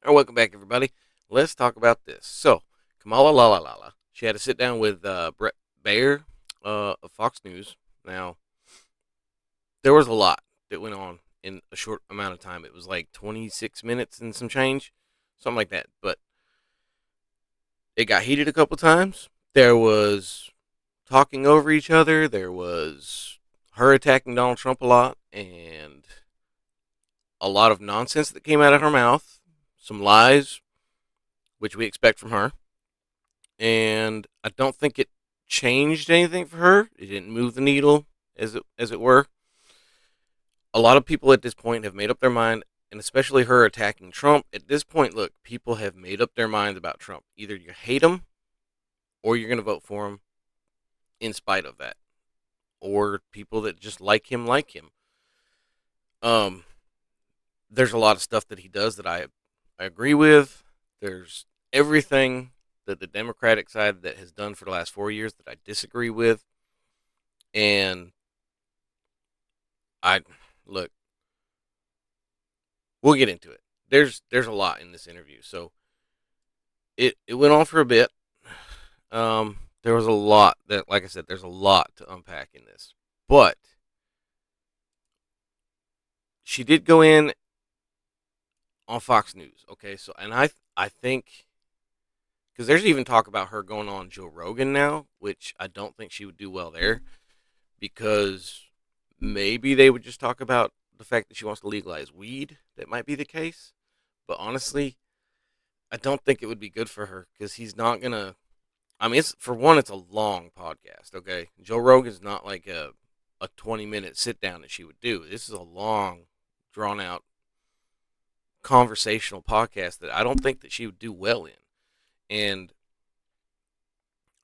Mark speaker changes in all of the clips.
Speaker 1: All right, welcome back, everybody. Let's talk about this. So, Kamala she had to sit down with Bret Baier of Fox News. Now, there was a lot that went on in a short amount of time. It was like 26 minutes and some change, something like that. But it got heated a couple times. There was talking over each other. There was her attacking Donald Trump a lot, and a lot of nonsense that came out of her mouth, some lies, which we expect from her. And I don't think it changed anything for her. It didn't move the needle, as it were. A lot of people at this point have made up their mind, and especially her attacking Trump. At this point, look, people have made up their minds about Trump. Either you hate him, or you're going to vote for him in spite of that, or people that just like him like him. Um, there's a lot of stuff that he does that I agree with. There's everything that the Democratic side that has done for the last 4 years that I disagree with. And I look, we'll get into it. There's a lot in this interview, so it went on for a bit. There was a lot that, like I said, there's a lot to unpack in this, but she did go in on Fox News. Okay, so and I think because there's even talk about her going on Joe Rogan now, which I don't think she would do well there because maybe they would just talk about the fact that she wants to legalize weed. That might be the case, but honestly, I don't think it would be good for her because he's not gonna. I mean, it's for one, it's a long podcast. Okay, Joe Rogan's not like a 20-minute sit down that she would do. This is a long, drawn out conversational podcast that I don't think that she would do well in. And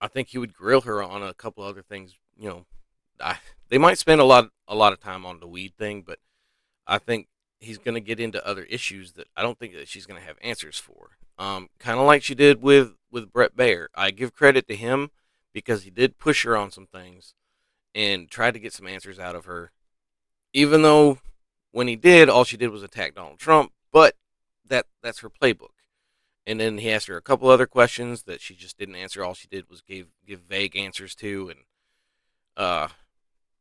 Speaker 1: I think he would grill her on a couple other things. They might spend a lot of time on the weed thing, but I think he's going to get into other issues that I don't think that she's going to have answers for. Kind of like she did with Bret Baier. I give credit to him because he did push her on some things and tried to get some answers out of her. Even though when he did, all she did was attack Donald Trump, but that's her playbook. And then he asked her a couple other questions that she just didn't answer. All she did was give vague answers to, and uh,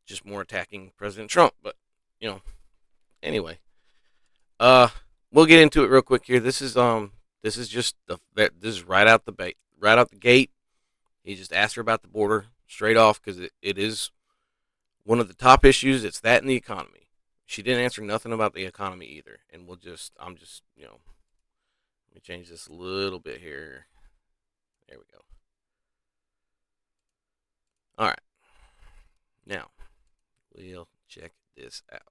Speaker 1: just more attacking President Trump. But you know, anyway, uh, we'll get into it real quick here. This is just this is right out the gate. He just asked her about the border straight off because it is one of the top issues. It's that and the economy. She didn't answer nothing about the economy either. And I'm just let me change this a little bit here. There we go. All right. Now, we'll check this out.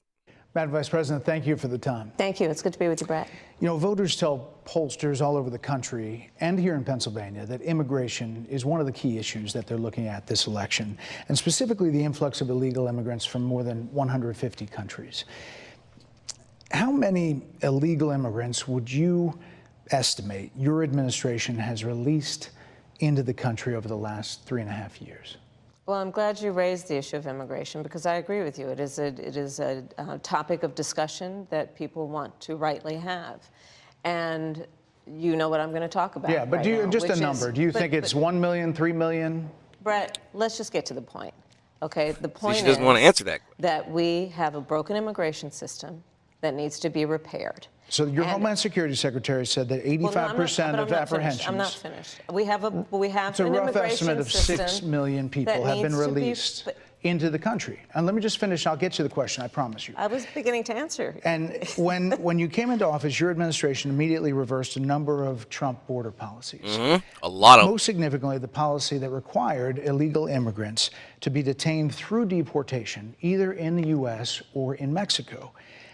Speaker 2: Madam Vice President, thank you for the time.
Speaker 3: Thank you. It's good to be with you, Brett.
Speaker 2: You know, voters tell pollsters all over the country and here in Pennsylvania that immigration is one of the key issues that they're looking at this election, and specifically the influx of illegal immigrants from more than 150 countries. How many illegal immigrants would you estimate your administration has released into the country over the last 3.5 years?
Speaker 3: Well, I'm glad you raised the issue of immigration because I agree with you. It is a topic of discussion that people want to rightly have. And you know what I'm going to talk about.
Speaker 2: Yeah, but
Speaker 3: right now,
Speaker 2: just a number. Do you think it's 1 million, 3 million?
Speaker 3: Brett, let's just get to the point. Okay, the point
Speaker 1: See, she doesn't want to answer that.
Speaker 3: That we have a broken immigration system that needs to be repaired.
Speaker 2: So your Homeland Security Secretary said that 85% of apprehensions.
Speaker 3: I'm not finished. We have
Speaker 2: it's a rough estimate of 6 million people have been released into the country. And let me just finish. I'll get to the question. I promise you.
Speaker 3: I was beginning to answer.
Speaker 2: And when you came into office, your administration immediately reversed a number of Trump border policies.
Speaker 1: Mm-hmm. A lot of.
Speaker 2: Most significantly, the policy that required illegal immigrants to be detained through deportation, either in the U.S. or in Mexico.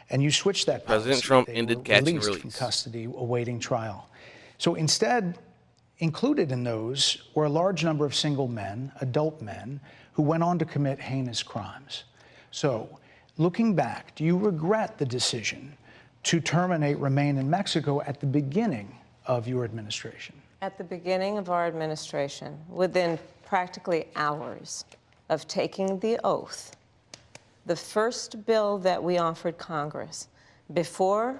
Speaker 2: And you switched that policy.
Speaker 1: President Trump ended catch and release
Speaker 2: from custody, awaiting trial. So instead, included in those were a large number of single men, adult men, who went on to commit heinous crimes. So, looking back, do you regret the decision to terminate Remain in Mexico at the beginning of your administration?
Speaker 3: At the beginning of our administration, within practically hours of taking the oath, the first bill that we offered Congress before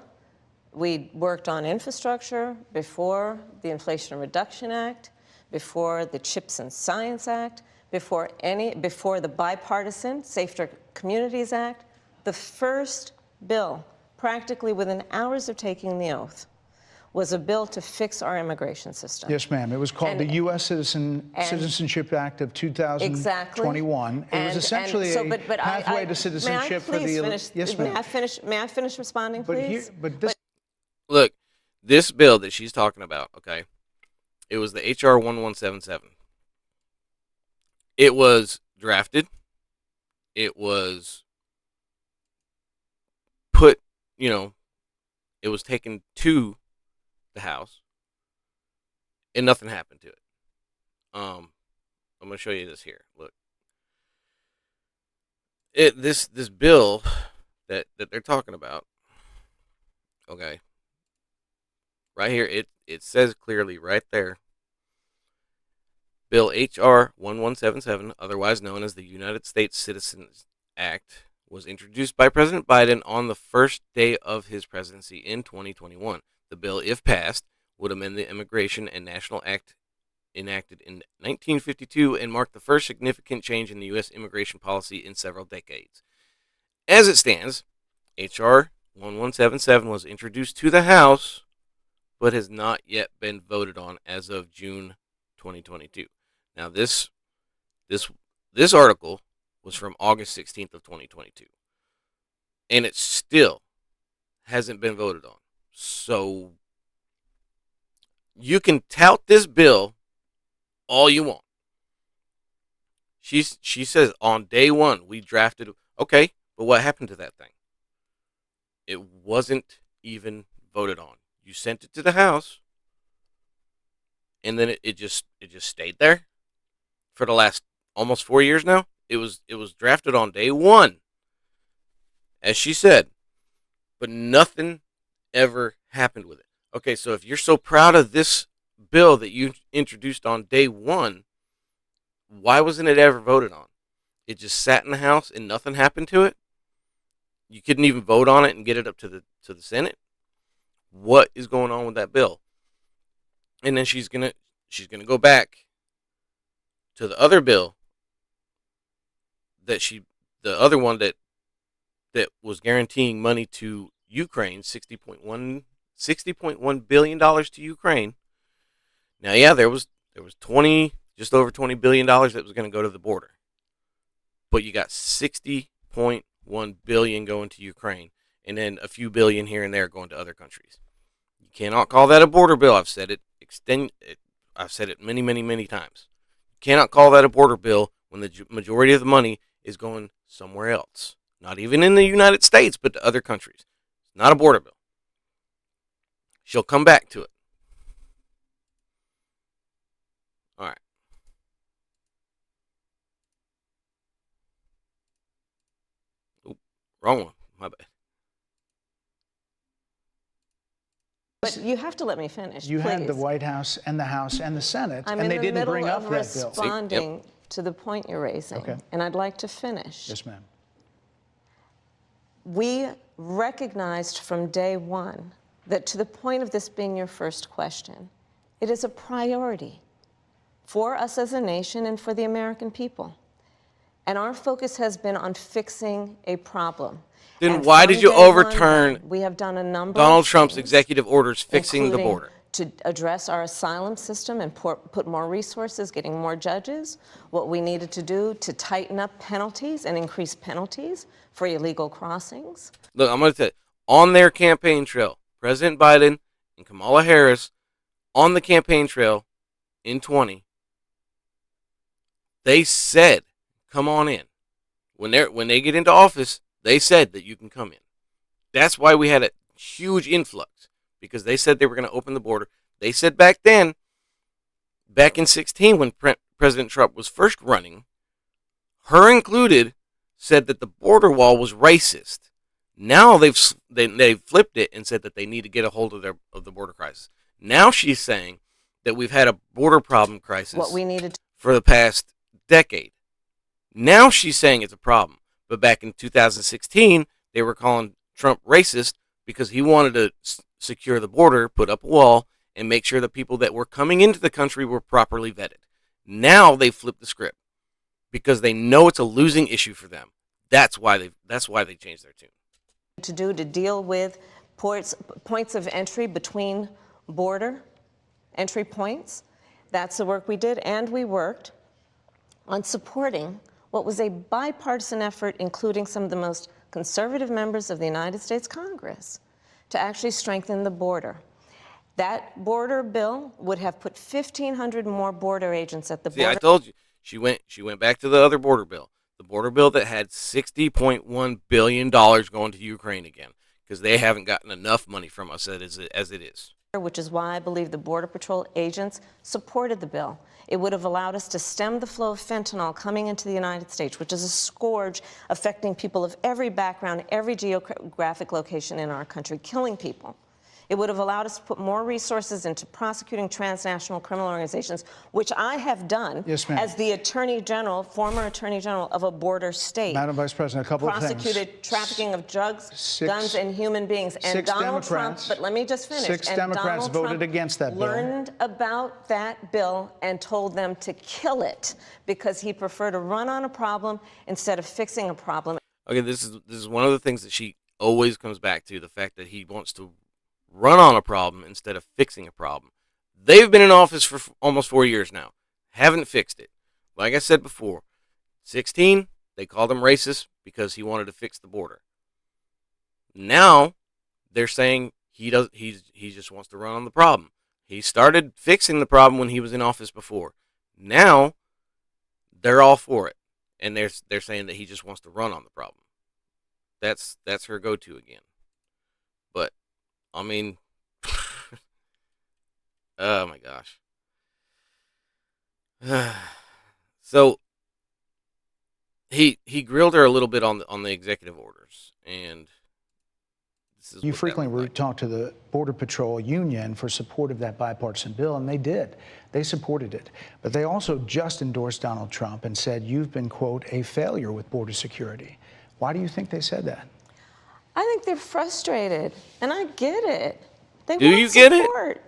Speaker 3: We worked on infrastructure before the Inflation Reduction Act, before the CHIPS and Science Act, before the bipartisan Safer Communities Act. The first bill, practically within hours of taking the oath, was a bill to fix our immigration system.
Speaker 2: Yes, ma'am. It was called the U.S. Citizenship Act of 2021.
Speaker 3: Exactly.
Speaker 2: It was essentially a pathway to citizenship for the. Yes, ma'am.
Speaker 3: May I finish responding, please?
Speaker 1: Look, this bill that she's talking about, okay, it was the HR 1177. It was drafted. It was put, it was taken to the House, and nothing happened to it. I'm gonna show you this here. Look, this bill that they're talking about, okay, right here, it says clearly right there. Bill H.R. 1177, otherwise known as the United States Citizens Act, was introduced by President Biden on the first day of his presidency in 2021. The bill, if passed, would amend the Immigration and National Act enacted in 1952 and mark the first significant change in the U.S. immigration policy in several decades. As it stands, H.R. 1177 was introduced to the House, but has not yet been voted on as of June 2022. Now, this article was from August 16th of 2022, and it still hasn't been voted on. So you can tout this bill all you want. She says on day one we drafted. Okay, but what happened to that thing? It wasn't even voted on. You sent it to the House, and then it just stayed there for the last almost 4 years now. It was drafted on day one, as she said, but nothing ever happened with it. Okay, so if you're so proud of this bill that you introduced on day one, why wasn't it ever voted on? It just sat in the House and nothing happened to it. You couldn't even vote on it and get it up to the Senate. What is going on with that bill? And then she's gonna go back to the other bill the other one that was guaranteeing money to Ukraine, $60.1 billion to Ukraine. Now, yeah, there was just over $20 billion that was going to go to the border, but you got $60.1 billion going to Ukraine, and then a few billion here and there going to other countries. You cannot call that a border bill. I've said it. I've said it many, many, many times. You cannot call that a border bill when the majority of the money is going somewhere else. Not even in the United States, but to other countries. It's not a border bill. She'll come back to it. All right. Oop, wrong one. My bad.
Speaker 3: But you have to let me finish.
Speaker 2: You
Speaker 3: please.
Speaker 2: had the White House and the House and the Senate,
Speaker 3: I'm
Speaker 2: and they didn't bring up that bill.
Speaker 3: I'm in the middle of responding to the point you're raising,
Speaker 2: okay,
Speaker 3: and I'd like to finish.
Speaker 2: Yes, ma'am.
Speaker 3: We recognized from day one that, to the point of this being your first question, it is a priority for us as a nation and for the American people. And our focus has been on fixing a problem.
Speaker 1: Then
Speaker 3: and
Speaker 1: why did you overturn
Speaker 3: we have done a number
Speaker 1: Donald
Speaker 3: of
Speaker 1: Trump's
Speaker 3: things,
Speaker 1: executive orders fixing the border?
Speaker 3: To address our asylum system and put more resources, getting more judges, what we needed to do to tighten up penalties and increase penalties for illegal crossings.
Speaker 1: Look, I'm going to tell you, on their campaign trail, President Biden and Kamala Harris, on the campaign trail in 20, they said, come on in. When they get into office, they said that you can come in. That's why we had a huge influx, because they said they were going to open the border. They said back then, back in 2016, when President Trump was first running, her included, said that the border wall was racist. Now they've flipped it and said that they need to get a hold of the border crisis. Now she's saying that we've had a border problem crisis for the past decade. Now she's saying it's a problem. But back in 2016, they were calling Trump racist because he wanted to secure the border, put up a wall, and make sure the people that were coming into the country were properly vetted. Now they flip the script because they know it's a losing issue for them. That's why they changed their tune.
Speaker 3: To do to deal with points of entry between border entry points. That's the work we did, and we worked on supporting what was a bipartisan effort, including some of the most conservative members of the United States Congress, to actually strengthen the border. That border bill would have put 1,500 more border agents at the border.
Speaker 1: See, I told you. She went back to the other border bill. The border bill that had $60.1 billion going to Ukraine again, because they haven't gotten enough money from us as it is.
Speaker 3: Which is why I believe the Border Patrol agents supported the bill. It would have allowed us to stem the flow of fentanyl coming into the United States, which is a scourge affecting people of every background, every geographic location in our country, killing people. It would have allowed us to put more resources into prosecuting transnational criminal organizations, which I have done as the Attorney General, former Attorney General of a border state.
Speaker 2: Madam Vice President, a couple of things.
Speaker 3: Prosecuted trafficking of drugs, guns, and human beings. And Donald Trump, but let me just finish.
Speaker 2: Six Democrats voted against that bill.
Speaker 3: Learned about that bill and told them to kill it because he preferred to run on a problem instead of fixing a problem.
Speaker 1: Okay, this is one of the things that she always comes back to, the fact that he wants to run on a problem instead of fixing a problem. They've been in office for almost 4 years now. Haven't fixed it. Like I said before, 16, they called him racist because he wanted to fix the border. Now, they're saying he just wants to run on the problem. He started fixing the problem when he was in office before. Now, they're all for it. And they're saying that he just wants to run on the problem. That's her go-to again. But I mean, oh my gosh. So he grilled her a little bit on the executive orders, and this is
Speaker 2: you frequently talk to the Border Patrol Union for support of that bipartisan bill, and they did. They supported it. But they also just endorsed Donald Trump and said, you've been, quote, a failure with border security. Why do you think they said that?
Speaker 3: I think they're frustrated, and I get it. They
Speaker 1: do
Speaker 3: want
Speaker 1: you get
Speaker 3: support.
Speaker 1: It?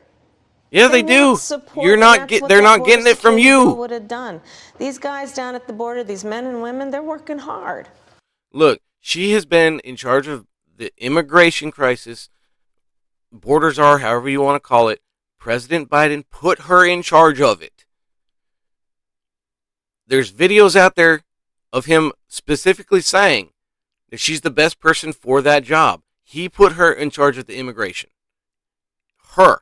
Speaker 1: Yeah, they do. You're not they're not getting it from you.
Speaker 3: Would have done. These guys down at the border, these men and women, they're working hard.
Speaker 1: Look, she has been in charge of the immigration crisis. Borders are, however you want to call it. President Biden put her in charge of it. There's videos out there of him specifically saying that she's the best person for that job. He put her in charge of the immigration. Her.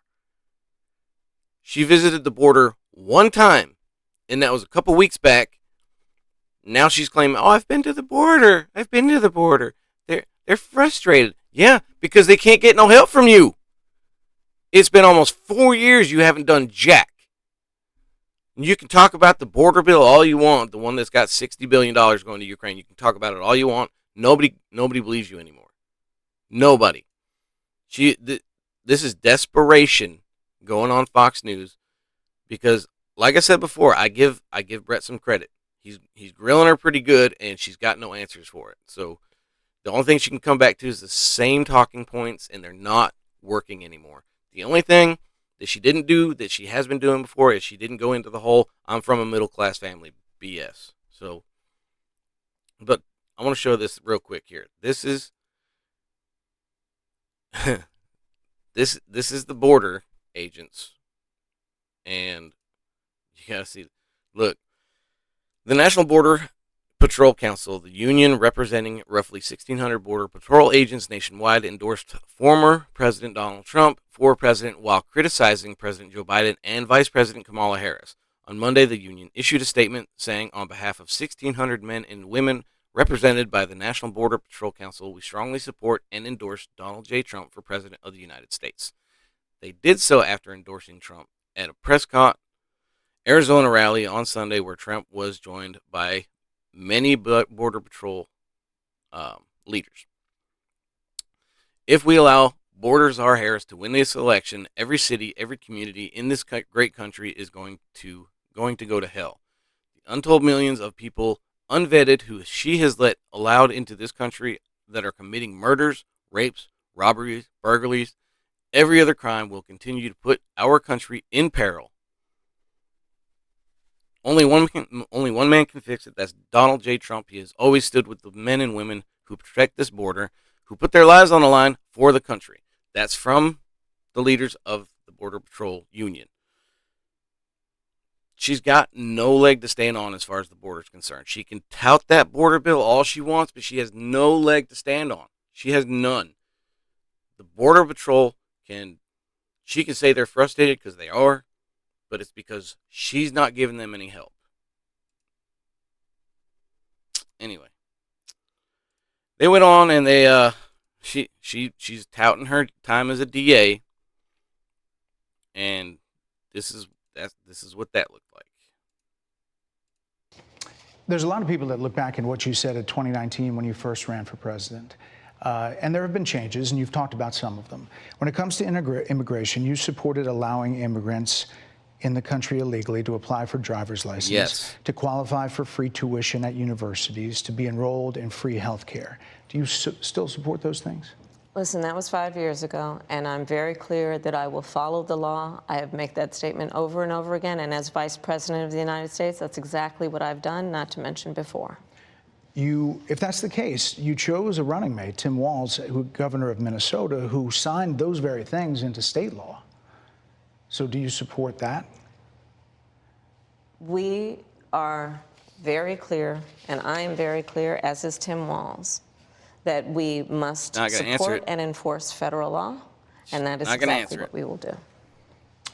Speaker 1: She visited the border one time, and that was a couple weeks back. Now she's claiming, oh, I've been to the border. I've been to the border. They're frustrated. Yeah, because they can't get no help from you. It's been almost 4 years you haven't done jack. You can talk about the border bill all you want, the one that's got $60 billion going to Ukraine. You can talk about it all you want. Nobody believes you anymore. Nobody. This is desperation going on Fox News because, like I said before, I give Bret some credit. He's grilling her pretty good, and she's got no answers for it. So the only thing she can come back to is the same talking points, and they're not working anymore. The only thing that she didn't do that she has been doing before is she didn't go into the whole "I'm from a middle class family" BS. So, but I want to show this real quick here. This is this is the border agents, and you gotta see. Look, the National Border Patrol Council, the union representing roughly 1,600 Border Patrol agents nationwide, endorsed former President Donald Trump for president while criticizing President Joe Biden and Vice President Kamala Harris. On Monday, the union issued a statement saying, on behalf of 1,600 men and women represented by the National Border Patrol Council, we strongly support and endorse Donald J. Trump for President of the United States. They did so after endorsing Trump at a Prescott, Arizona rally on Sunday where Trump was joined by many Border Patrol leaders. If we allow Border Czar Harris to win this election, every city, every community in this great country is going to go to hell. The untold millions of people, unvetted, who she has allowed into this country that are committing murders, rapes, robberies, burglaries, Every other crime will continue to put our country in peril. Only one man can fix it. That's Donald J. Trump. He has always stood with the men and women who protect this border, who put their lives on the line for the country. That's from the leaders of the Border Patrol Union. She's got no leg to stand on as far as the border is concerned. She can tout that border bill all she wants, but she has no leg to stand on. She has none. The Border Patrol she can say they're frustrated because they are, but it's because she's not giving them any help. Anyway, they went on and she's touting her time as a DA, and this is what that looked like.
Speaker 2: There's a lot of people that look back at what you said in 2019 when you first ran for president. And there have been changes, and you've talked about some of them. When it comes to immigration, you supported allowing immigrants in the country illegally to apply for driver's license,
Speaker 1: yes,
Speaker 2: to qualify for free tuition at universities, to be enrolled in free health care. Do you still support those things?
Speaker 3: Listen, that was 5 years ago, and I'm very clear that I will follow the law. I have made that statement over and over again, and as Vice President of the United States, that's exactly what I've done, not to mention before.
Speaker 2: If that's the case, you chose a running mate, Tim Walz, governor of Minnesota, who signed those very things into state law. So do you support that?
Speaker 3: We are very clear, and I am very clear, as is Tim Walz, that we must support and enforce federal law, and that is exactly what we will do.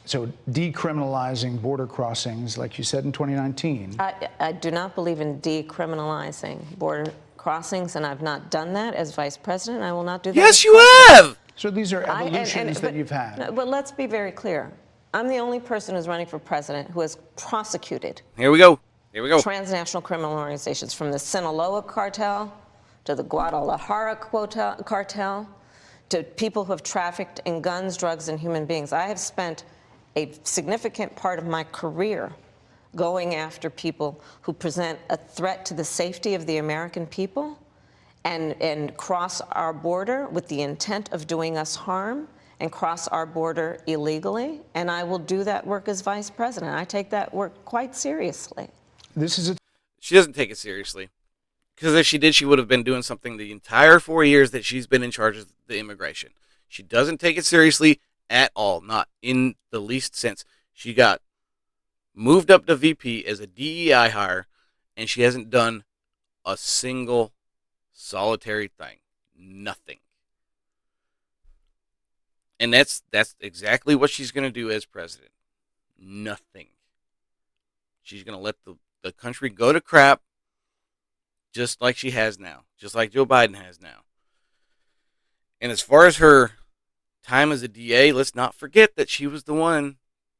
Speaker 2: So decriminalizing border crossings, like you said in 2019.
Speaker 3: I do not believe in decriminalizing border crossings, and I've not done that as vice president. I will not do that.
Speaker 1: Yes, you have.
Speaker 2: So these are evolutions that you've had.
Speaker 3: But let's be very clear. I'm the only person who's running for president who has prosecuted.
Speaker 1: Here we go. Here we go.
Speaker 3: Transnational criminal organizations, from the Sinaloa cartel to the Guadalajara cartel to people who have trafficked in guns, drugs, and human beings. I have spent a significant part of my career going after people who present a threat to the safety of the American people and cross our border with the intent of doing us harm and cross our border illegally. And I will do that work as vice president. I take that work quite seriously.
Speaker 1: She doesn't take it seriously. Because if she did, she would have been doing something the entire 4 years that she's been in charge of the immigration. She doesn't take it seriously at all, not in the least sense. She got moved up to VP as a DEI hire, and she hasn't done a single solitary thing. Nothing. And that's exactly what she's going to do as president. Nothing. She's going to let the country go to crap, just like she has now, just like Joe Biden has now. And as far as her time as a DA, let's not forget that she was the one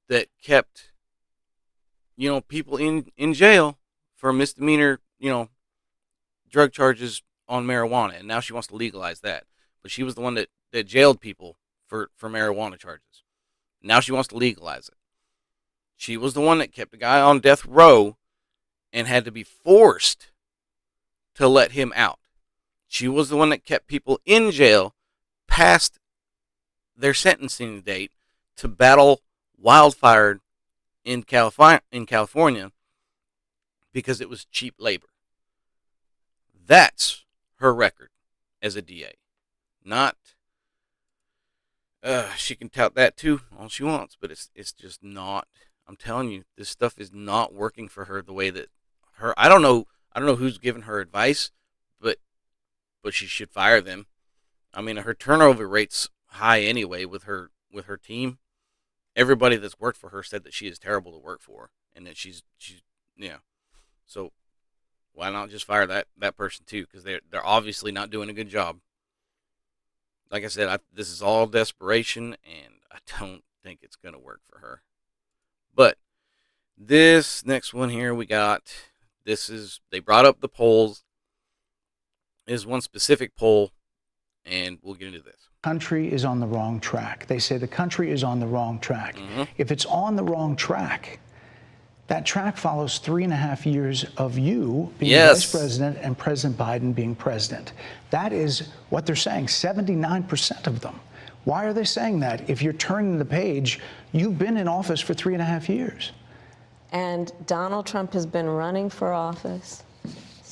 Speaker 1: that kept, people in jail for misdemeanor, drug charges on marijuana. And now she wants to legalize that. But she was the one that jailed people for marijuana charges. Now she wants to legalize it. She was the one that kept a guy on death row and had to be forced to let him out. She was the one that kept people in jail past their sentencing date to battle wildfire in California because it was cheap labor. That's her record as a DA. Not, she can tout that too all she wants, but it's just not. I'm telling you, this stuff is not working for her the way that I don't know who's giving her advice, but she should fire them. I mean, her turnover rate's high anyway with her team. Everybody that's worked for her said that she is terrible to work for, and that she's So why not just fire that person too? Because they're obviously not doing a good job. Like I said, this is all desperation, and I don't think it's gonna work for her. But this next one here we got. They brought up the polls. Is one specific poll, and we'll get into this.
Speaker 2: Country is on the wrong track. They say the country is on the wrong track.
Speaker 1: Mm-hmm.
Speaker 2: If it's on the wrong track, that track follows 3.5 years of you being vice president and President Biden being president. That is what they're saying, 79% of them. Why are they saying that? If you're turning the page, you've been in office for 3.5 years.
Speaker 3: And Donald Trump has been running for office.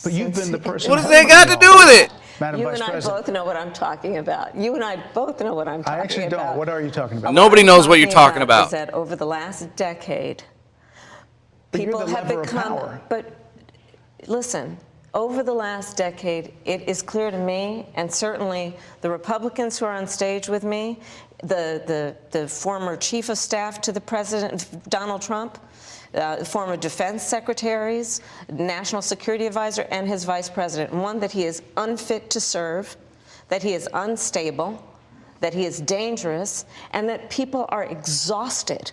Speaker 2: But you've been the person.
Speaker 1: What does that got to do with it?
Speaker 2: Madam
Speaker 3: You
Speaker 2: Vice
Speaker 3: and I
Speaker 2: President.
Speaker 3: both know what I'm talking about. You and I both know what I'm talking about.
Speaker 2: I actually don't. What are you talking about?
Speaker 1: Nobody knows what you're talking about.
Speaker 3: Is that over the last decade,
Speaker 2: But you're
Speaker 3: people
Speaker 2: the
Speaker 3: have
Speaker 2: lever of
Speaker 3: become.
Speaker 2: power.
Speaker 3: But listen, over the last decade, it is clear to me, and certainly the Republicans who are on stage with me, the former chief of staff to the president, Donald Trump, former defense secretaries, national security advisor, and his vice president. One, that he is unfit to serve, that he is unstable, that he is dangerous, and that people are exhausted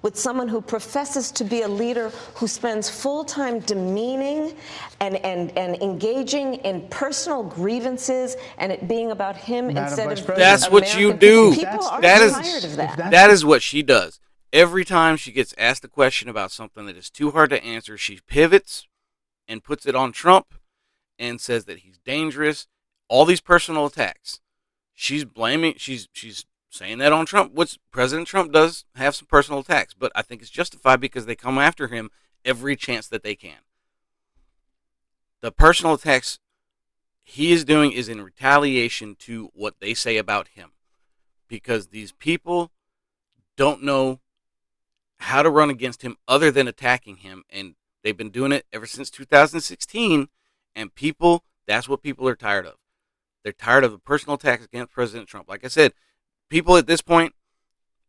Speaker 3: with someone who professes to be a leader who spends full time demeaning and engaging in personal grievances and it being about him
Speaker 2: Madam
Speaker 3: instead
Speaker 2: Vice
Speaker 3: of
Speaker 2: President.
Speaker 1: That's what
Speaker 3: American
Speaker 1: you
Speaker 3: people.
Speaker 1: do.
Speaker 3: People are
Speaker 1: That is-
Speaker 3: tired of that.
Speaker 1: That is what she does. Every time she gets asked a question about something that is too hard to answer, she pivots and puts it on Trump and says that he's dangerous. All these personal attacks. She's blaming, she's saying that on Trump, which President Trump does have some personal attacks, but I think it's justified because they come after him every chance that they can. The personal attacks he is doing is in retaliation to what they say about him, because these people don't know how to run against him other than attacking him, and they've been doing it ever since 2016, and people, that's what people are tired of. They're tired of the personal attacks against President Trump. Like I said, people at this point,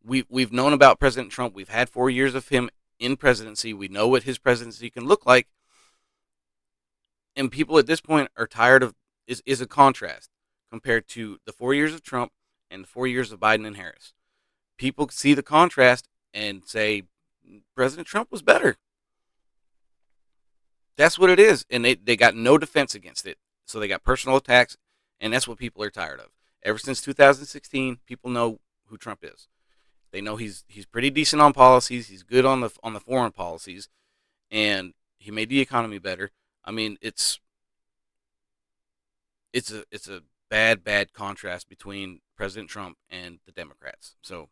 Speaker 1: we've known about President Trump. We've had 4 years of him in presidency. We know what his presidency can look like. And people at this point are tired of, is a contrast compared to the 4 years of Trump and the 4 years of Biden and Harris. People see the contrast and say, President Trump was better. That's what it is. And they got no defense against it. So they got personal attacks, and that's what people are tired of. Ever since 2016, people know who Trump is. They know he's pretty decent on policies. He's good on the foreign policies, and he made the economy better. I mean, it's a bad contrast between President Trump and the Democrats. So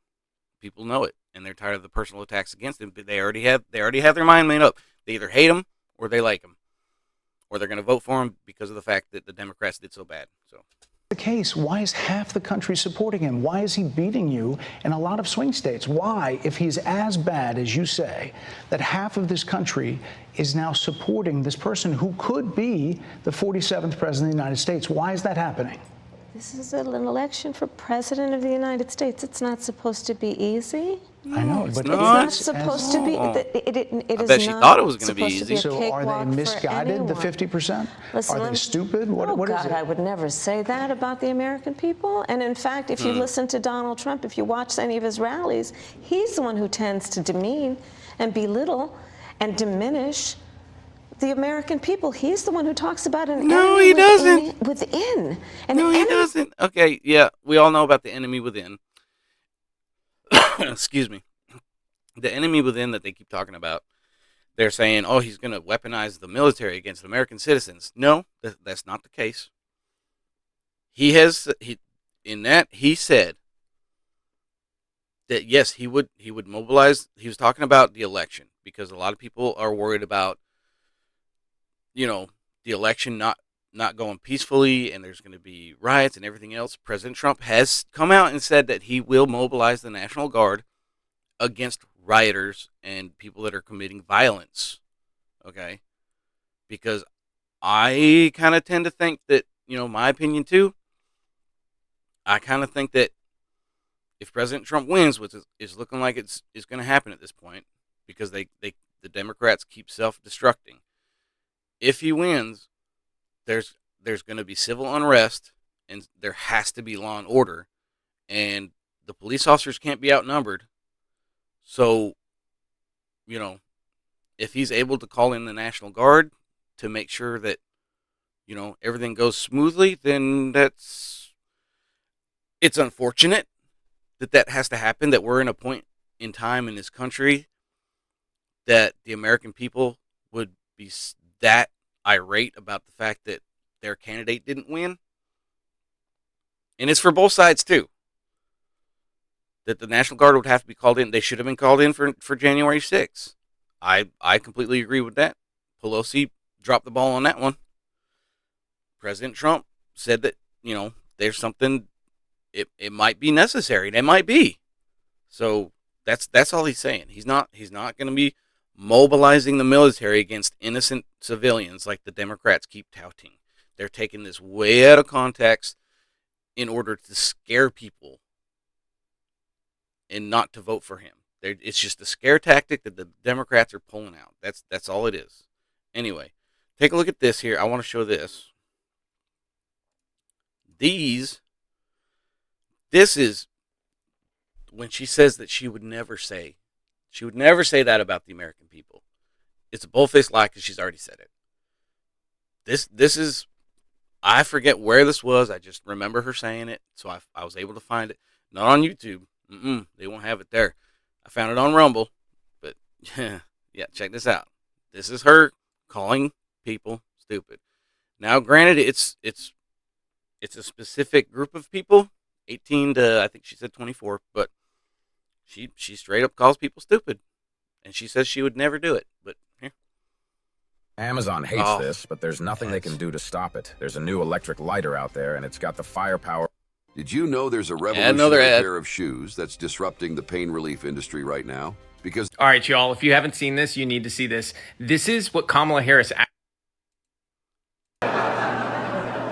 Speaker 1: people know it, and they're tired of the personal attacks against him. But they already have their mind made up. They either hate him or they like him, or they're going to vote for him because of the fact that the Democrats did so bad. So.
Speaker 2: The case, why is half the country supporting him? Why is he beating you in a lot of swing states? Why, if he's as bad as you say, that half of this country is now supporting this person who could be the 47th president of the United States? Why is that happening?
Speaker 3: This is an election for president of the United States. It's not supposed to be easy.
Speaker 2: I know, but
Speaker 3: It's not supposed to be. It
Speaker 1: I
Speaker 3: is
Speaker 1: bet she
Speaker 3: not
Speaker 1: thought it was going to be
Speaker 3: supposed
Speaker 1: easy.
Speaker 3: a
Speaker 2: So are
Speaker 3: cakewalk
Speaker 2: they
Speaker 3: for
Speaker 2: misguided, the
Speaker 3: anyone.
Speaker 2: 50%?
Speaker 3: Listen,
Speaker 2: Are
Speaker 3: let
Speaker 2: they
Speaker 3: me-
Speaker 2: stupid?
Speaker 3: Oh,
Speaker 2: What is
Speaker 3: God,
Speaker 2: it?
Speaker 3: I would never say that about the American people. And in fact, if you listen to Donald Trump, if you watch any of his rallies, he's the one who tends to demean and belittle and diminish the American people. He's the one who talks about an
Speaker 1: No,
Speaker 3: enemy
Speaker 1: he doesn't.
Speaker 3: within. An
Speaker 1: No, he
Speaker 3: enemy.
Speaker 1: doesn't. Okay, yeah, we all know about the enemy within. Excuse me. The enemy within that they keep talking about. They're saying, oh, he's going to weaponize the military against American citizens. No, that's not the case. He said that yes, he would mobilize. He was talking about the election because a lot of people are worried about, the election not going peacefully, and there's going to be riots and everything else. President Trump has come out and said that he will mobilize the National Guard against rioters and people that are committing violence. Okay? Because I kind of tend to think that, my opinion too, I kind of think that if President Trump wins, which is looking like it's going to happen at this point, because the Democrats keep self-destructing. If he wins, there's going to be civil unrest, and there has to be law and order, and the police officers can't be outnumbered. So, if he's able to call in the National Guard to make sure that, everything goes smoothly, then it's unfortunate that has to happen, that we're in a point in time in this country that the American people would be that irate about the fact that their candidate didn't win. And it's for both sides too. that the National Guard would have to be called in. They should have been called in for January 6th. I completely agree with that. Pelosi dropped the ball on that one. President Trump said that, there's something, it might be necessary. It might be. So that's all he's saying. He's not going to be mobilizing the military against innocent civilians like the Democrats keep touting. They're taking this way out of context in order to scare people and not to vote for him. It's just a scare tactic that the Democrats are pulling out. That's all it is. Anyway, take a look at this here. I want to show this. This is when she says that she would never say that about the American people. It's a bull-faced lie because she's already said it. This is, I forget where this was. I just remember her saying it, so I was able to find it. Not on YouTube. They won't have it there. I found it on Rumble, but yeah, check this out. This is her calling people stupid. Now, granted, it's a specific group of people, 18 to, I think she said 24, but she straight up calls people stupid, and she says she would never do it. But here,
Speaker 4: Amazon hates this, but there's nothing they can do to stop it. There's a new electric lighter out there, and it's got the firepower.
Speaker 5: Did you know there's a revolutionary pair of shoes that's disrupting the pain relief industry right now? Because
Speaker 6: all right, y'all, if you haven't seen this, you need to see this. This is what Kamala Harris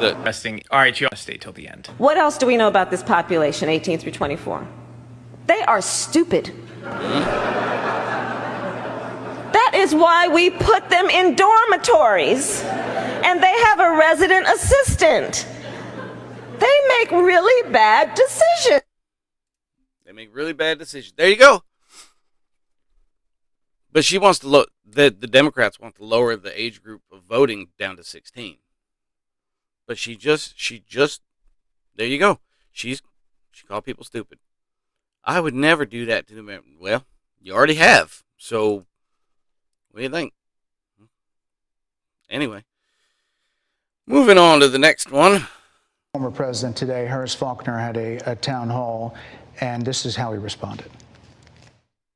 Speaker 6: investing. All right, y'all, stay till the end.
Speaker 3: What else do we know about this population, 18 through 24? They are stupid. That is why we put them in dormitories, and they have a resident assistant. They make really bad decisions.
Speaker 1: There you go. But she wants to the Democrats want to lower the age group of voting down to 16. But she just there you go. She called people stupid. I would never do that to them. Well, you already have. So what do you think? Anyway, moving on to the next one.
Speaker 2: Former president today, Horace Faulkner, had a town hall, and this is how he responded.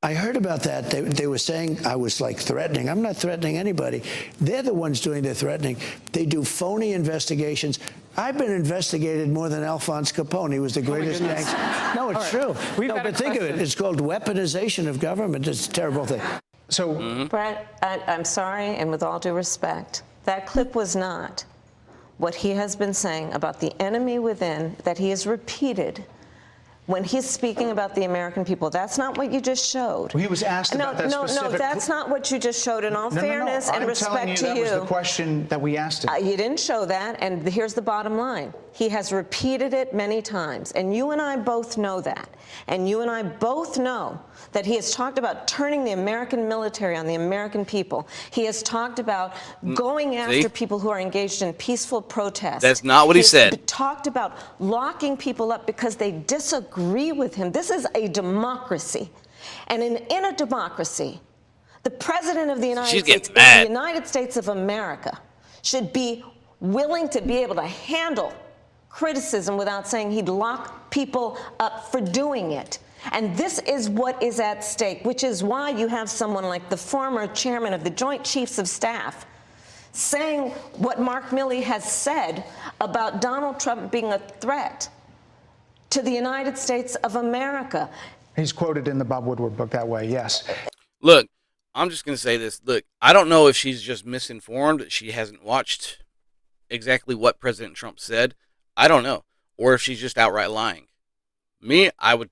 Speaker 7: I heard about that. They were saying I was like threatening. I'm not threatening anybody. They're the ones doing the threatening. They do phony investigations. I've been investigated more than Alphonse Capone. He was the greatest gangster. No, it's true. No, but think of it. It's called weaponization of government. It's a terrible thing.
Speaker 2: So,
Speaker 3: Brett, I'm sorry, and with all due respect, that clip was not what he has been saying about the enemy within that he has repeated when he's speaking about the American people. That's not what you just showed.
Speaker 2: Well, he was asked about that specific...
Speaker 3: No, that's not what you just showed. In all fairness and respect to you.
Speaker 2: That was the question that we asked him.
Speaker 3: You didn't show that, and here's the bottom line. He has repeated it many times, and you and I both know that. And you and I both know that he has talked about turning the American military on the American people. He has talked about going after people who are engaged in peaceful protests.
Speaker 1: That's not what he said.
Speaker 3: He's talked about locking people up because they disagree with him. This is a democracy. And in a democracy, the president of the United States of America should be willing to be able to handle criticism without saying he'd lock people up for doing it. And this is what is at stake, which is why you have someone like the former chairman of the Joint Chiefs of Staff saying what Mark Milley has said about Donald Trump being a threat to the United States of America.
Speaker 2: He's quoted in the Bob Woodward book that way, yes.
Speaker 1: Look, I'm just going to say this. Look, I don't know if she's just misinformed. She hasn't watched exactly what President Trump said. I don't know. Or if she's just outright lying. Me, I would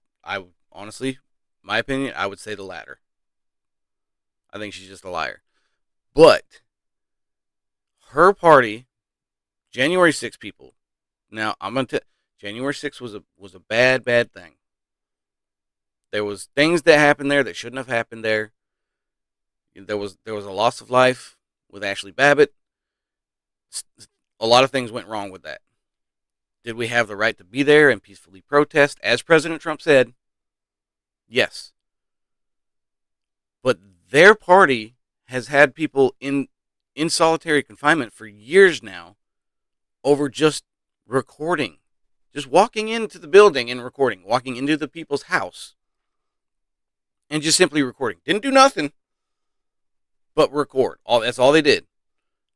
Speaker 1: honestly, my opinion, I would say the latter. I think she's just a liar. But her party, January 6th people. Now, I'm going to January 6th was a bad thing. There was things that happened there that shouldn't have happened there. There was a loss of life with Ashley Babbitt. A lot of things went wrong with that. Did we have the right to be there and peacefully protest, as President Trump said? Yes. But their party has had people in solitary confinement for years now over just recording. Just walking into the building and recording. Walking into the people's house and just simply recording. Didn't do nothing but record. That's all they did.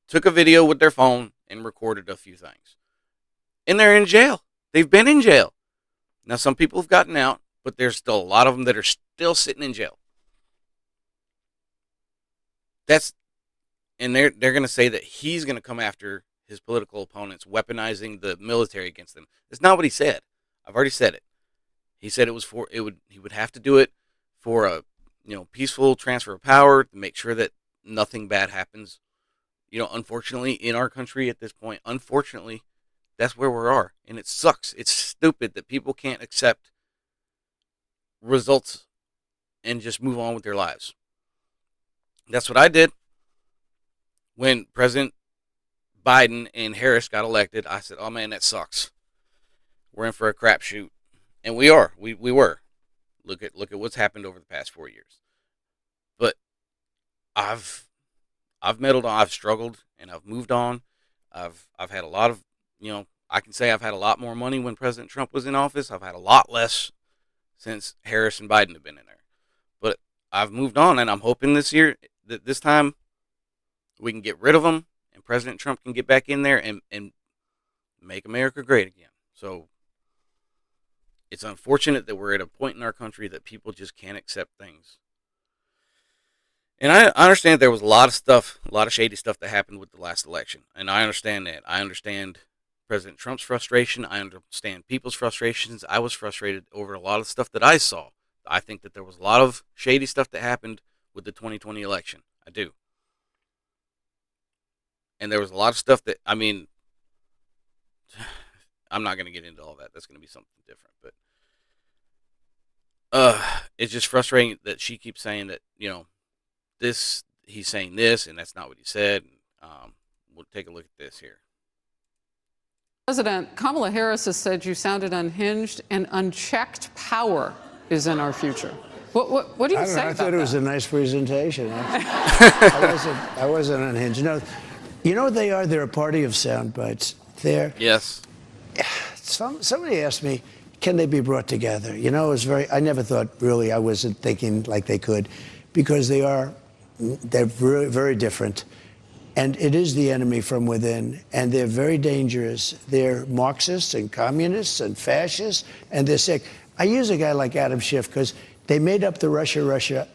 Speaker 1: Took a video with their phone and recorded a few things. And they're in jail. They've been in jail. Now, some people have gotten out, but there's still a lot of them that are still sitting in jail. And they're going to say that he's going to come after his political opponents, weaponizing the military against them. That's not what he said. I've already said it. He said he would have to do it for a peaceful transfer of power to make sure that nothing bad happens. Unfortunately, in our country at this point, unfortunately, that's where we are, and it sucks. It's stupid that people can't accept results and just move on with their lives. That's what I did when President Biden and Harris got elected. I said, "Oh man, that sucks. We're in for a crapshoot," and we are. We were. Look at what's happened over the past 4 years. But I've meddled on. I've struggled, and I've moved on. I've had a lot of I can say I've had a lot more money when President Trump was in office. I've had a lot less since Harris and Biden have been in there. But I've moved on, and I'm hoping this time we can get rid of them, and President Trump can get back in there and make America great again. So it's unfortunate that we're at a point in our country that people just can't accept things. And I understand there was a lot of shady stuff that happened with the last election. And I understand that. I understand President Trump's frustration. I understand people's frustrations. I was frustrated over a lot of stuff that I saw. I think that there was a lot of shady stuff that happened with the 2020 election. I do. And there was a lot of stuff that, I'm not going to get into all that. That's going to be something different. But it's just frustrating that she keeps saying that, he's saying this, and that's not what he said. We'll take a look at this here.
Speaker 8: President Kamala Harris has said you sounded unhinged and unchecked power is in our future. What do you say about that?
Speaker 7: I thought it was a nice presentation. I wasn't unhinged. You know what they are? They're a party of sound bites.
Speaker 1: Yes.
Speaker 7: Somebody asked me, can they be brought together? I never thought, really, I wasn't thinking like they could, because they're very, very different. And it is the enemy from within, and they're very dangerous. They're Marxists and communists and fascists, and they're sick. I use a guy like Adam Schiff because they made up the Russia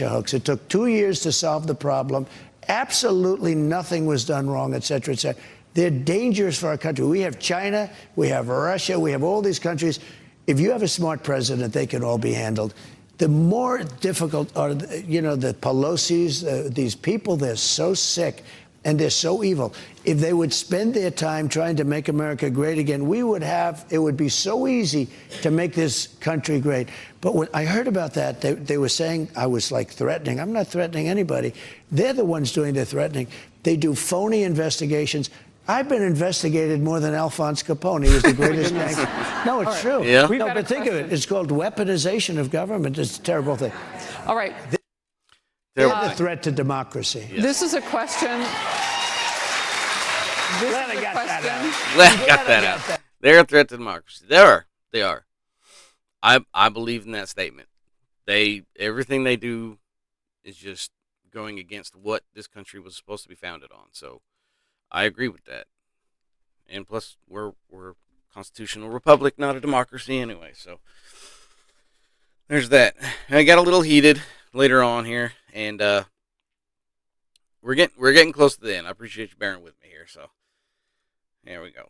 Speaker 7: hoax. It took 2 years to solve the problem. Absolutely nothing was done wrong, et cetera, et cetera. They're dangerous for our country. We have China, we have Russia, we have all these countries. If you have a smart president, they can all be handled. The more difficult are, the Pelosi's, these people, they're so sick and they're so evil. If they would spend their time trying to make America great again, it would be so easy to make this country great. But when I heard about that, they were saying I was like threatening. I'm not threatening anybody. They're the ones doing the threatening. They do phony investigations. I've been investigated more than Alphonse Capone. He was the greatest gangster. No, it's true.
Speaker 1: Yeah.
Speaker 7: No, but think of it. It's called weaponization of government. It's a terrible thing.
Speaker 8: All right.
Speaker 7: They're the threat to democracy.
Speaker 8: Yeah. This is a question.
Speaker 7: Glad I got
Speaker 1: that out. They're a threat to democracy. They are. I believe in that statement. Everything they do is just going against what this country was supposed to be founded on. So I agree with that. And plus, we're a constitutional republic, not a democracy anyway. So there's that. I got a little heated later on here, and we're getting close to the end. I appreciate you bearing with me here. So there we go.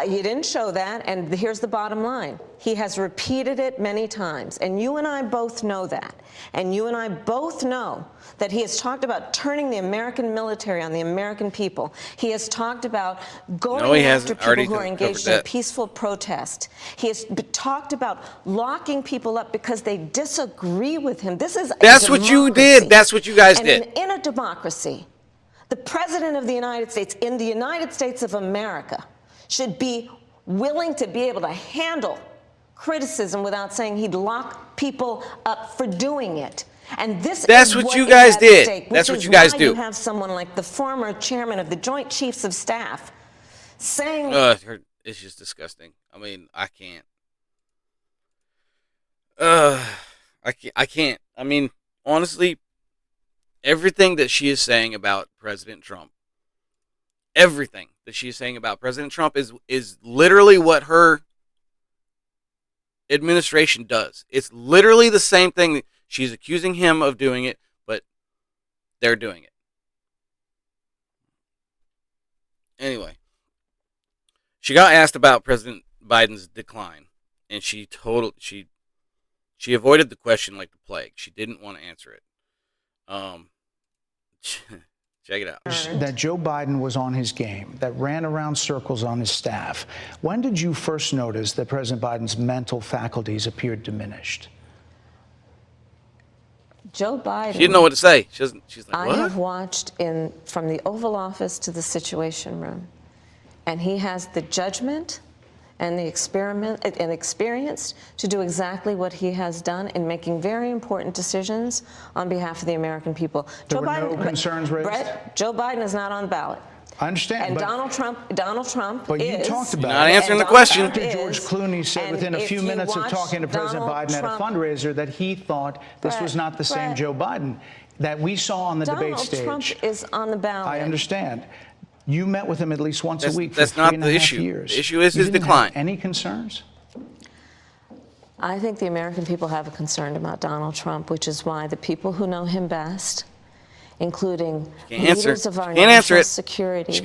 Speaker 3: You didn't show that, and here's the bottom line. He has repeated it many times, and you and I both know that. And you and I both know that he has talked about turning the American military on the American people. He has talked about going after people who are engaged in a peaceful protest. He has talked about locking people up because they disagree with him.
Speaker 1: That's what you did. That's what you guys did.
Speaker 3: In a democracy, the President of the United States, in the United States of America, should be willing to be able to handle criticism without saying he'd lock people up for doing it. And that's
Speaker 1: what you guys did. That's what you guys do.
Speaker 3: You have someone like the former chairman of the Joint Chiefs of Staff saying...
Speaker 1: it's just disgusting. I mean, I can't. I can't. I mean, honestly, everything that she is saying about President Trump, everything that she is saying about President Trump is literally what her administration does. It's literally the same thing. She's accusing him of doing it, but they're doing it. Anyway, she got asked about President Biden's decline, and she avoided the question like the plague. She didn't want to answer it. Check it out.
Speaker 2: That Joe Biden was on his game, that ran around circles on his staff. When did you first notice that President Biden's mental faculties appeared diminished?
Speaker 3: Joe Biden.
Speaker 1: She didn't know what to say. She's like, what?
Speaker 3: I have watched from the Oval Office to the Situation Room, and he has the judgment and the experience to do exactly what he has done in making very important decisions on behalf of the American people.
Speaker 2: There were no concerns raised?
Speaker 3: Brett, Joe Biden is not on the ballot.
Speaker 2: I understand.
Speaker 3: And
Speaker 2: but
Speaker 3: Donald Trump
Speaker 2: but
Speaker 3: is.
Speaker 2: you talked about
Speaker 1: not
Speaker 2: it.
Speaker 1: answering the question.
Speaker 2: After George Clooney said within a few minutes of talking to President Biden at a fundraiser that he thought this was not the same Joe Biden that we saw on the debate stage.
Speaker 3: Donald Trump is on the ballot.
Speaker 2: I understand. You met with him at least once a week for
Speaker 1: that's
Speaker 2: three
Speaker 1: not
Speaker 2: and
Speaker 1: the
Speaker 2: a half
Speaker 1: issue.
Speaker 2: years.
Speaker 1: The issue is
Speaker 2: You
Speaker 1: his
Speaker 2: didn't
Speaker 1: decline.
Speaker 2: Have any concerns?
Speaker 3: I think the American people have a concern about Donald Trump, which is why the people who know him best, including leaders of our national security,
Speaker 1: she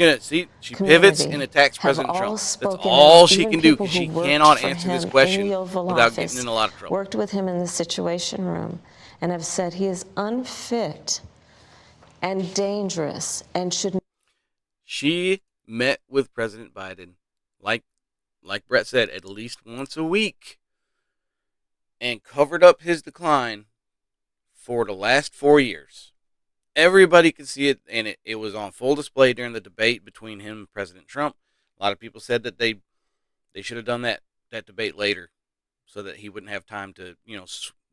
Speaker 1: pivots and attacks President Trump. That's all she can do because she cannot answer this question without getting in a lot of trouble.
Speaker 3: Worked with him in the Situation Room and have said he is unfit and dangerous and should.
Speaker 1: She met with President Biden, like Brett said, at least once a week, and covered up his decline for the last 4 years. Everybody could see it, and it was on full display during the debate between him and President Trump. A lot of people said that they should have done that debate later, so that he wouldn't have time to,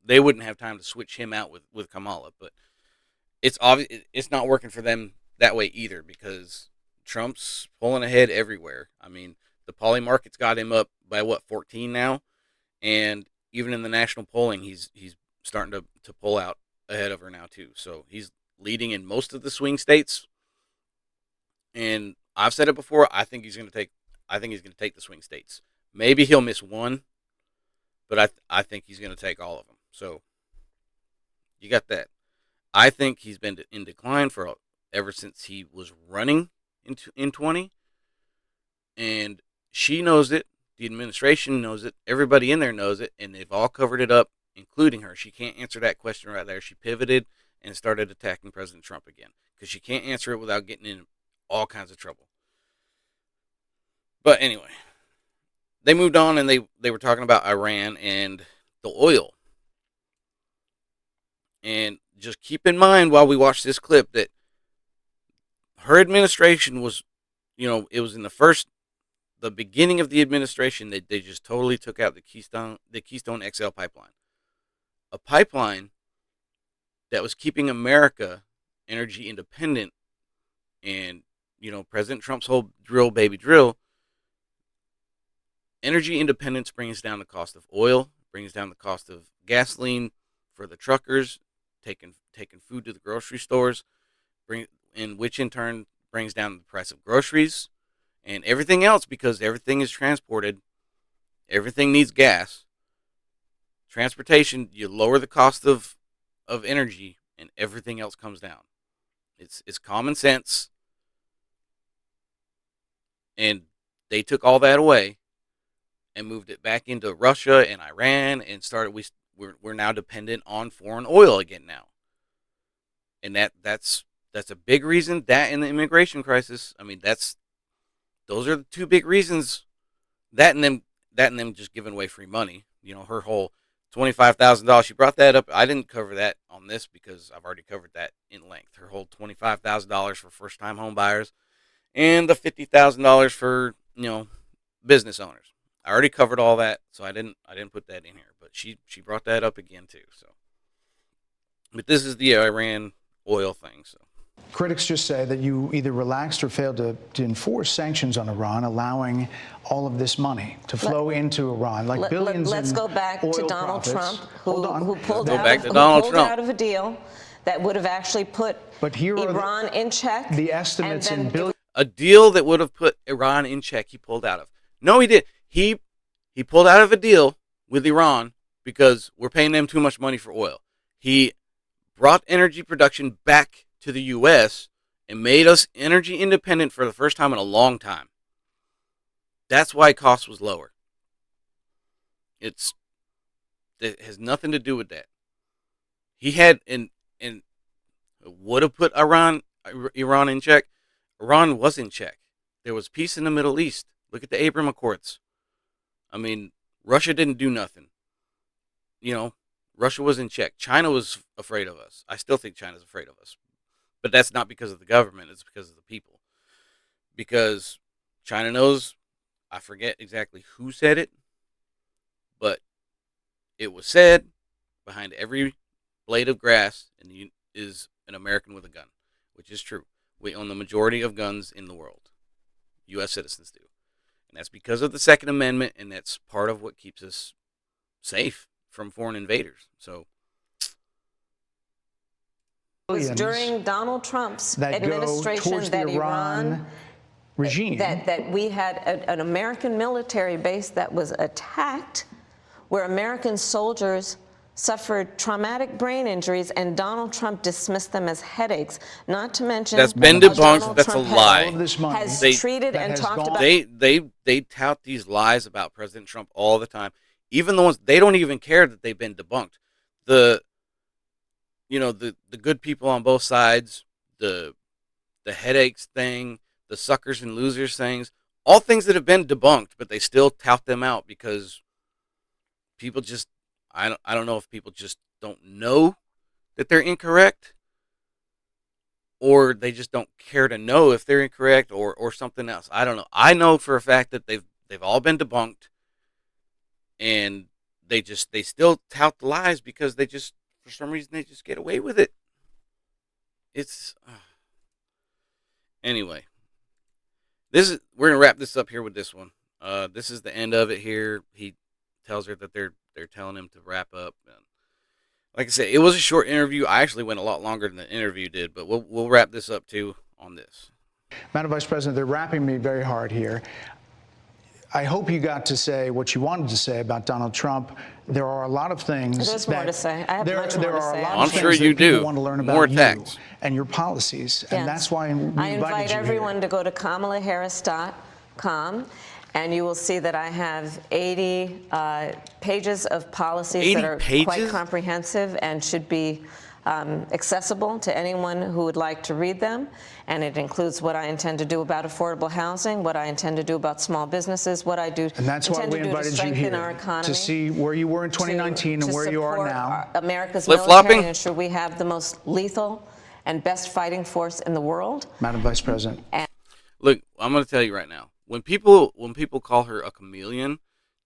Speaker 1: they wouldn't have time to switch him out with Kamala. But it's obvious it's not working for them that way either, because Trump's pulling ahead everywhere. I mean, the poly market's got him up by 14 now, and even in the national polling, he's starting to pull out ahead of her now too. So he's leading in most of the swing states, and I've said it before. I think he's going to take the swing states. Maybe he'll miss one, but I think he's going to take all of them. So you got that. I think he's been in decline ever since he was running in 20, and she knows it. The administration knows it. Everybody in there knows it, and they've all covered it up, including her. She can't answer that question right there. She pivoted and started attacking President Trump again because she can't answer it without getting in all kinds of trouble. But anyway, they moved on, and they were talking about Iran and the oil. And just keep in mind while we watch this clip that her administration was, it was in the beginning of the administration that they just totally took out the Keystone XL pipeline. A pipeline that was keeping America energy independent. And, President Trump's whole drill, baby drill, energy independence brings down the cost of oil, brings down the cost of gasoline for the truckers, taking food to the grocery stores, which in turn brings down the price of groceries and everything else, because everything is transported. Everything needs gas. Transportation, you lower the cost of energy, and everything else comes down. It's common sense. And they took all that away and moved it back into Russia and Iran, and we're now dependent on foreign oil again now. And that's a big reason. That and the immigration crisis. I mean, those are the two big reasons. That and them just giving away free money. Her whole $25,000. She brought that up. I didn't cover that on this because I've already covered that in length. Her whole $25,000 for first-time home buyers, and the $50,000 for business owners. I already covered all that, so I didn't put that in here. But she brought that up again too. So, but this is the Iran oil thing. So
Speaker 2: Critics just say that you either relaxed or failed to enforce sanctions on Iran, allowing all of this money to flow into Iran, like billions.
Speaker 3: Let's go back to Donald Trump, who pulled out of a deal that would have actually put Iran in check.
Speaker 2: The estimates in billions.
Speaker 1: A deal that would have put Iran in check, he pulled out of. No, he did. He pulled out of a deal with Iran because we're paying them too much money for oil. He brought energy production back to the U.S. and made us energy independent for the first time in a long time. That's why cost was lower. It has nothing to do with that. He had and would have put Iran in check. Iran was in check. There was peace in the Middle East. Look at the Abraham Accords. I mean, Russia didn't do nothing. You know, Russia was in check. China was afraid of us. I still think China's afraid of us. But that's not because of the government. It's because of the people. Because China knows, I forget exactly who said it, but it was said behind every blade of grass is an American with a gun, which is true. We own the majority of guns in the world. U.S. citizens do. And that's because of the Second Amendment, and that's part of what keeps us safe from foreign invaders. So
Speaker 3: it was during Donald Trump's administration that Iran regime, that we had an American military base that was attacked, where American soldiers suffered traumatic brain injuries, and Donald Trump dismissed them as headaches. Not to mention
Speaker 1: that's been debunked. That's a lie. They tout these lies about President Trump all the time. Even the ones they don't even care that they've been debunked. The good people on both sides, the headaches thing, the suckers and losers things, all things that have been debunked, but they still tout them out because people just, I don't know if people just don't know that they're incorrect, or they just don't care to know if they're incorrect, or something else. I don't know. I know for a fact that they've all been debunked, and they still tout the lies because they just, for some reason, they just get away with it. It's anyway. We're gonna wrap this up here with this one. This is the end of it here. He tells her that they're telling him to wrap up. And like I said, it was a short interview. I actually went a lot longer than the interview did, but we'll wrap this up too on this.
Speaker 2: Madam Vice President, they're wrapping me very hard here. I hope you got to say what you wanted to say about Donald Trump. There are a lot of things.
Speaker 3: There's more to say. I have much more to say.
Speaker 2: I'm sure you do. Want to learn about
Speaker 1: more attacks
Speaker 2: and your policies, and that's why
Speaker 3: I invite everyone to go to KamalaHarris.com, and you will see that I have 80 pages of policies that are quite comprehensive and should be accessible to anyone who would like to read them. And it includes what I intend to do about affordable housing, what I intend to do about small businesses, what I do
Speaker 2: and that's why we invited you here
Speaker 3: our economy,
Speaker 2: to see where you were in 2019 and where you are now.
Speaker 3: America's military and ensure we have the most lethal and best fighting force in the world.
Speaker 2: Madam Vice President.
Speaker 1: Look, I'm going to tell you right now. When people call her a chameleon,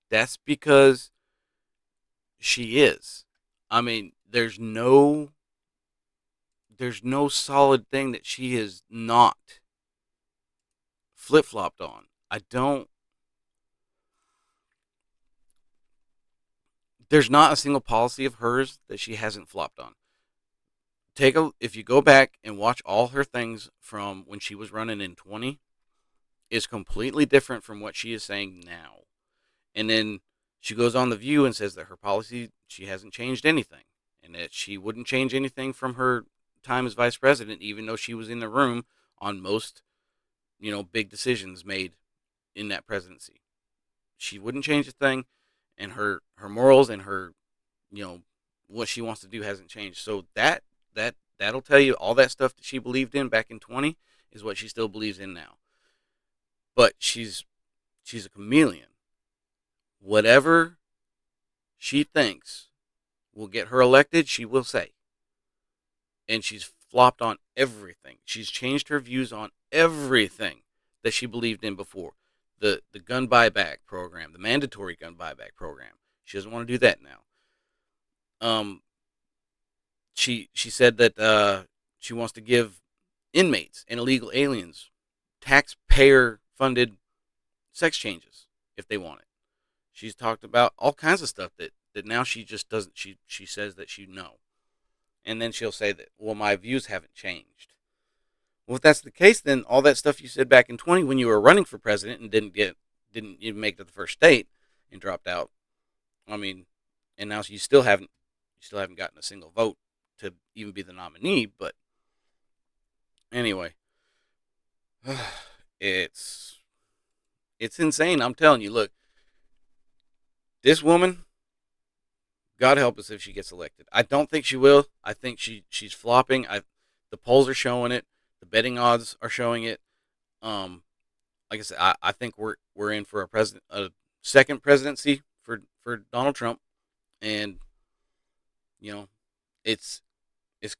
Speaker 1: that's because she is. I mean, there's no solid thing that she has not flip-flopped on. There's not a single policy of hers that she hasn't flopped on. If you go back and watch all her things from when she was running in 20, is completely different from what she is saying now. And then she goes on The View and says that her policy, she hasn't changed anything, and that she wouldn't change anything from her time as vice president, even though she was in the room on most, big decisions made in that presidency. She wouldn't change a thing, and her morals and her, what she wants to do hasn't changed. So that'll tell you all that stuff that she believed in back in 20 is what she still believes in now. But she's a chameleon. Whatever she thinks will get her elected, she will say. And she's flopped on everything. She's changed her views on everything that she believed in before. The gun buyback program, the mandatory gun buyback program. She doesn't want to do that now. She said that she wants to give inmates and illegal aliens, taxpayer-funded sex changes if they want it. She's talked about all kinds of stuff that now she just doesn't. She says that she know, and then she'll say that, well, my views haven't changed. Well, if that's the case, then all that stuff you said back in 20 when you were running for president and didn't even make it to the first state and dropped out. I mean, and now you still haven't gotten a single vote to even be the nominee. But anyway, it's insane. I'm telling you, look, this woman, God help us if she gets elected. I don't think she will. I think she's flopping. The polls are showing it. The betting odds are showing it. Like I said, I think we're in for a second presidency for Donald Trump, and it's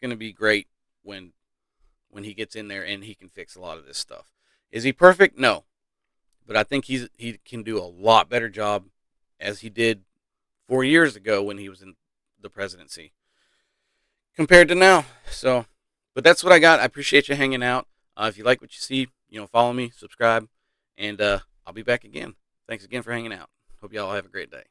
Speaker 1: going to be great when he gets in there and he can fix a lot of this stuff. Is he perfect? No, but I think he can do a lot better job as he did 4 years ago when he was in the presidency compared to now. So, but that's what I got. I appreciate you hanging out. If you like what you see, follow me, subscribe, and I'll be back again. Thanks again for hanging out. Hope y'all have a great day.